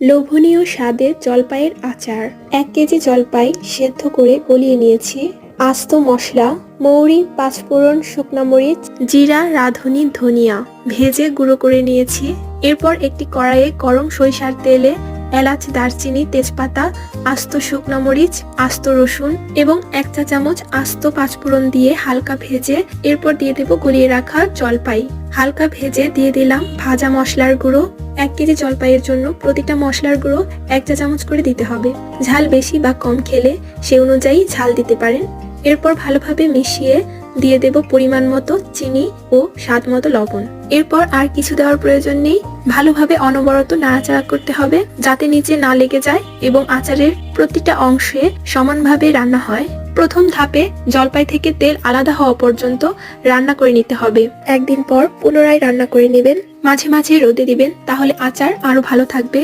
লোভনীয় স্বাদের জলপাইয়ের আচার। 1 কেজি জলপাই সেদ্ধ করে গলিয়ে নিয়েছি। আস্ত মশলা, মৌরি, পাঁচফোড়ন, শুকনো মরিচ, জিরা, রাঁধুনি, ধনিয়া ভেজে গুঁড়ো করে নিয়েছি। এরপর একটি কড়াইয়ে গরম সরিষার তেলে এলাচ, দারচিনি, তেজপাতা, আস্ত শুকনো মরিচ, আস্ত রসুন এবং 1 চা চামচ আস্ত পাঁচফোড়ন দিয়ে হালকা ভেজে এরপর দিয়ে দেব গলিয়ে রাখা জলপাই। হালকা ভেজে দিয়ে দিলাম ভাজা মশলার গুঁড়ো। 1 কেজি জলপাইয়ের জন্য প্রতিটা মশলার গুঁড়ো 1 চা চামচ করে দিতে হবে। ঝাল বেশি বা কম খেলে সে অনুযায়ী ঝাল দিতে পারেন। এরপর ভালোভাবে মিশিয়ে দিয়ে দেব পরিমাণ মতো চিনি ও স্বাদ মতো লবণ। এরপর আর কিছু দেওয়ার প্রয়োজন নেই। ভালোভাবে অনবরত নাড়াচাড়া করতে হবে যাতে নিচে না লেগে যায় এবং আচারের প্রতিটা অংশে সমানভাবে রান্না হয়। প্রথম ধাপে জলপাই থেকে তেল আলাদা হওয়া পর্যন্ত রান্না করে নিতে হবে। একদিন পর পুনরায় রান্না করে নেবেন। মাঝে মাঝে রোদে দিবেন, তাহলে আচার আরো ভালো থাকবে।